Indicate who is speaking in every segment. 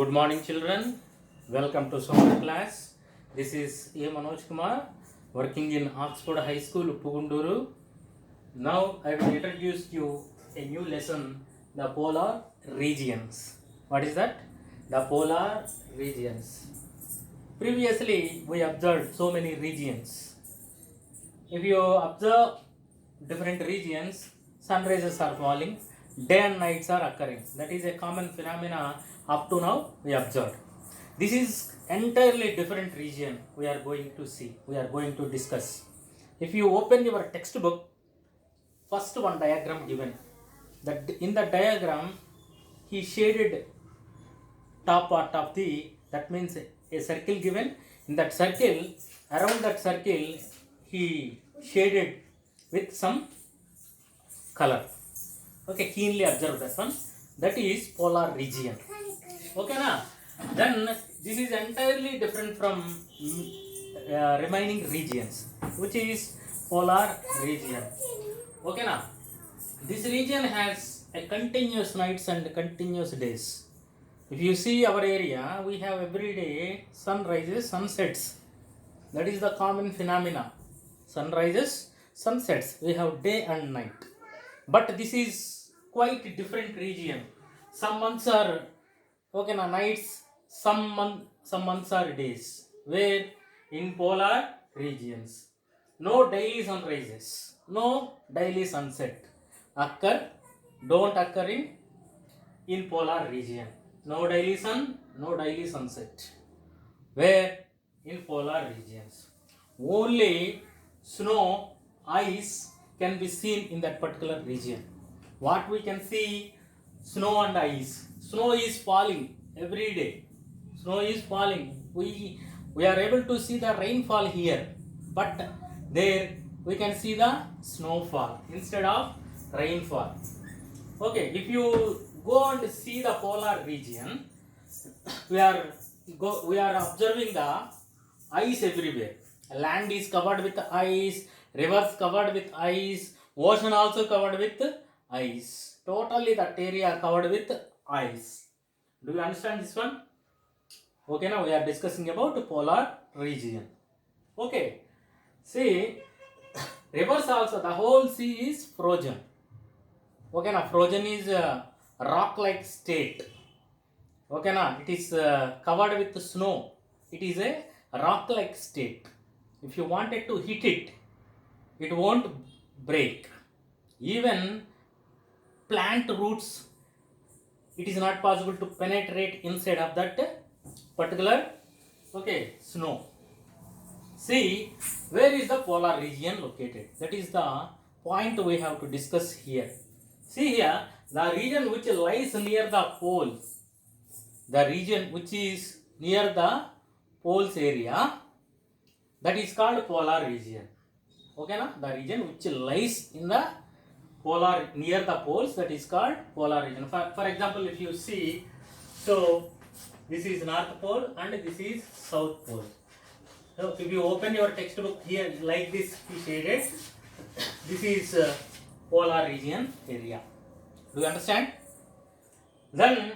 Speaker 1: Good morning, children. Welcome to summer class. This is A. Manoj Kumar, working in Oxford High School, Uppugunduru. Now I will introduce you a new lesson, the polar regions. What is that? The polar regions. Previously, we observed so many regions. If you observe different regions, sunrises are falling, day and nights are occurring. That is a common phenomena up to now we observed. This is entirely different region we are going to see, we are going to discuss. If you open your textbook, first one diagram given. That in the diagram, he shaded top part of the, that means a circle given. In that circle, around that circle, he shaded with some color. Okay, keenly observe that one. That is polar region. Okay na? Then this is entirely different from remaining regions, which is polar region. Okay na? This region has a continuous nights and continuous days. If you see our area, we have every day sunrises, sunsets. That is the common phenomena. Sunrises, sunsets. We have day and night. But this is quite different region. Some months are nights, some months are days. Where in polar regions, no daily sunrises, no daily sunset don't occur in polar region. No daily sun, no daily sunset. Where in polar regions, only snow, ice can be seen in that particular region. What we can see? Snow and ice. Snow is falling every day. Snow is falling. We are able to see the rainfall here, but there we can see the snowfall instead of rainfall. Okay, if you go and see the polar region, we are observing the ice everywhere. Land is covered with ice, rivers covered with ice, ocean also covered with ice. Totally that area covered with ice. Do you understand this one? Okay, now we are discussing about polar region. Okay, see, rivers also, the whole sea is frozen. Okay, now frozen is a rock-like state. Okay, now it is covered with snow. It is a rock-like state. If you wanted to hit it, it won't break. Even plant roots, it is not possible to penetrate inside of that particular snow. See, where is the polar region located? That is the point we have to discuss here. See here, the region which lies near the poles, the region which is near the poles area, that is called polar region. Okay na? The region which lies in the polar, near the poles, that is called polar region. For example, if you see, so this is North Pole and this is South Pole. So if you open your textbook here, like this he shaded, this is polar region area. Do you understand? Then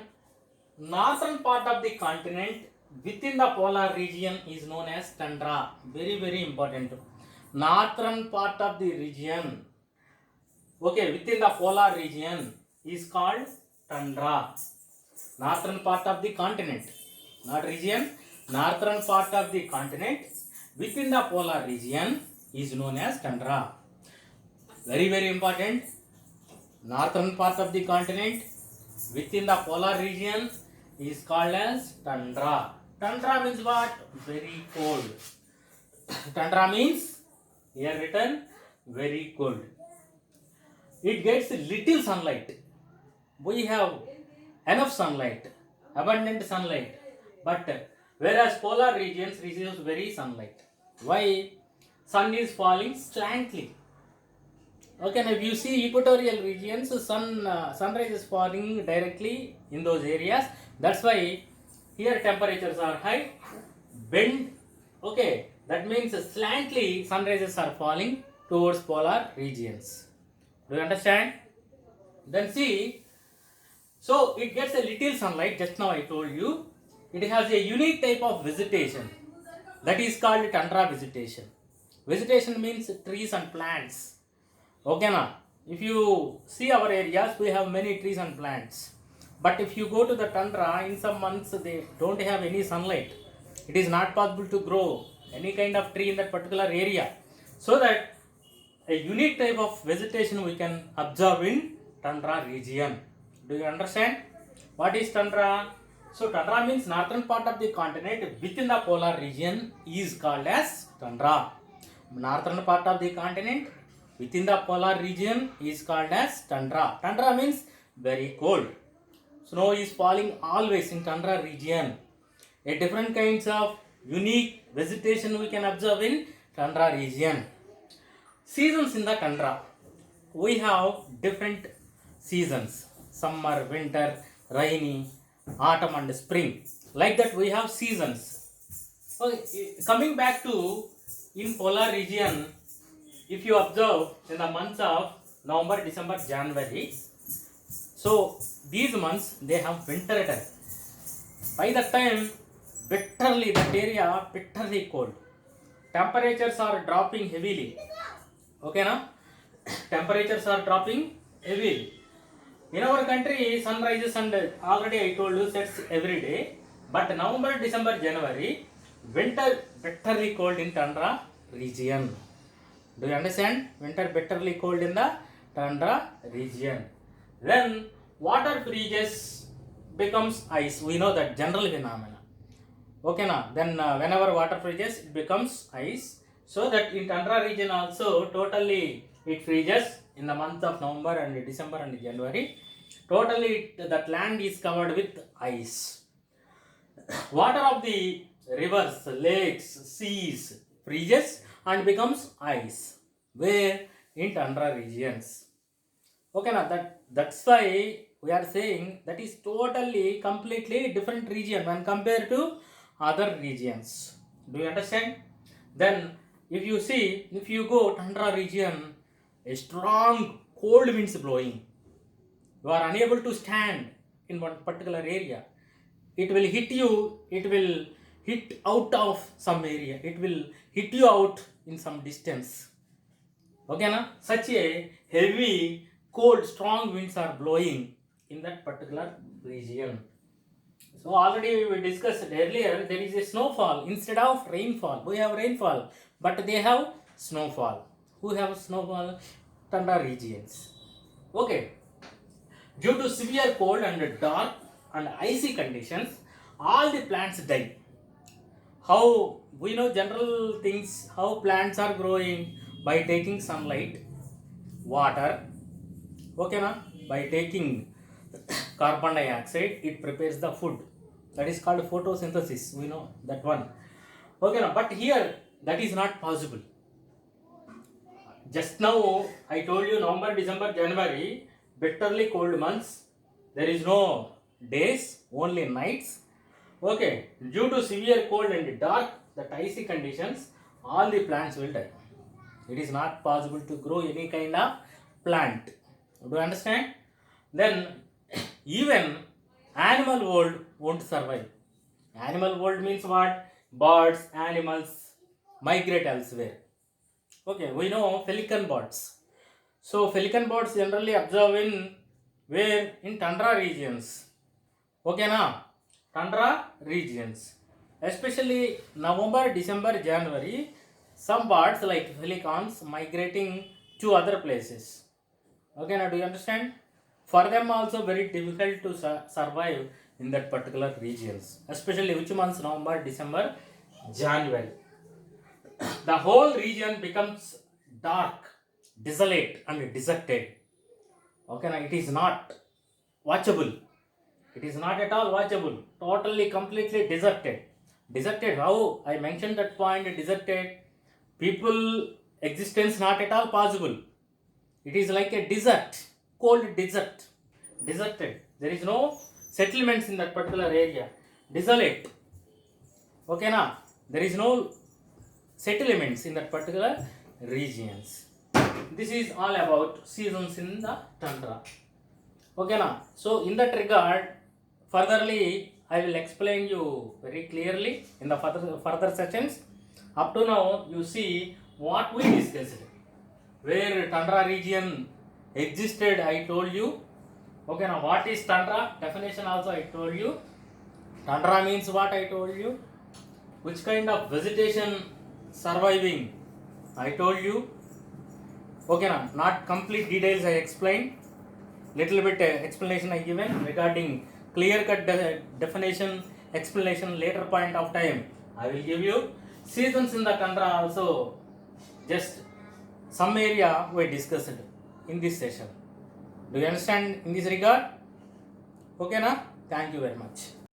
Speaker 1: northern part of the continent within the polar region is known as tundra. Very, very important. Northern part of the region, within the polar region is called tundra. Northern part of the continent, not region, northern part of the continent within the polar region is known as tundra. Very, very important. Northern part of the continent within the polar region is called as tundra. Tundra means what? Very cold. Tundra means, here written, very cold. It gets little sunlight. We have enough sunlight, abundant sunlight, but whereas polar regions receives very sunlight. Why? Sun is falling slantly. Okay, now if you see equatorial regions, sunrise is falling directly in those areas. That's why here temperatures are high. Bend, that means slantly sunrises are falling towards polar regions. Do you understand? Then see, so it gets a little sunlight, just now I told you. it has a unique type of vegetation that is called tundra vegetation. Vegetation means trees and plants. Okay na? If you see our areas, we have many trees and plants. But if you go to the tundra, in some months they don't have any sunlight. It is not possible to grow any kind of tree in that particular area. So that a unique type of vegetation we can observe in tundra region. Do you understand? What is tundra? So tundra means northern part of the continent within the polar region is called as tundra. Northern part of the continent within the polar region is called as tundra. Tundra means very cold. Snow is falling always in tundra region. A different kinds of unique vegetation we can observe in tundra region. Seasons in the tundra. We have different seasons. Summer, winter, rainy, autumn and spring. Like that we have seasons. Okay, coming back to in polar region, if you observe in the months of November, December, January, so these months they have winter time. By that time, bitterly that area bitterly cold. Temperatures are dropping heavily. Okay na? Temperatures are dropping heavily. In our country, sun rises and already I told you sets every day. But November, December, January, winter bitterly cold in tundra region. Do you understand? Winter bitterly cold in the tundra region. Then water freezes becomes ice. We know that general phenomena. Okay na? Then whenever water freezes, it becomes ice. So that in tundra region also totally it freezes in the month of November and December and January. Totally that land is covered with ice. Water of the rivers, lakes, seas freezes and becomes ice. Where? In tundra regions. Okay now that's why we are saying that is totally completely different region when compared to other regions. Do you understand? Then if you see, if you go tundra region, a strong cold winds blowing. You are unable to stand in one particular area. It will hit you, it will hit out of some area, it will hit you out in some distance. Okay na? Such a heavy, cold, strong winds are blowing in that particular region. So already we discussed earlier, there is a snowfall instead of rainfall. We have rainfall, but they have snowfall. Who have snowfall? Tundra regions. Okay. Due to severe cold and dark and icy conditions, all the plants die. How we know general things, how plants are growing? By taking sunlight, water, okay na? By taking carbon dioxide, it prepares the food. That is called photosynthesis. We know that one. Okay na? But here that is not possible. Just now I told you November, December, January, bitterly cold months. There is no days, only nights. Okay, due to severe cold and dark, the icy conditions, all the plants will die. It is not possible to grow any kind of plant. Do you understand? Then even animal world won't survive. Animal world means what? Birds, animals migrate elsewhere. Okay, we know pelican birds. So pelican birds generally observe in where? In tundra regions. Okay na? Tundra regions. Especially November, December, January, some birds like pelicans migrating to other places. Okay now, do you understand? For them also very difficult to survive in that particular regions. Especially which months? November, December, January. The whole region becomes dark, desolate and deserted. Okay now, it is not watchable. It is not at all watchable. Totally, completely deserted. Deserted, how? I mentioned that point, deserted. People existence not at all possible. It is like a desert, cold desert. Deserted. There is no settlements in that particular area. Desolate. Okay na? There is no settlements in that particular regions. This is all about seasons in the tundra. Okay na? So in that regard, furtherly I will explain you very clearly in the further sessions. Up to now, you see what we discussed. Where Tundra region existed, I told you. Okay, now what is Tundra? Definition also I told you. Tundra means what I told you. Which kind of vegetation surviving, I told you. Okay, now not complete details I explained. Little bit explanation I given regarding clear cut definition explanation later point of time I will give you. Seasons in the Tundra also just some area we discussed in this session. Do you understand in this regard? Okay na? Thank you very much.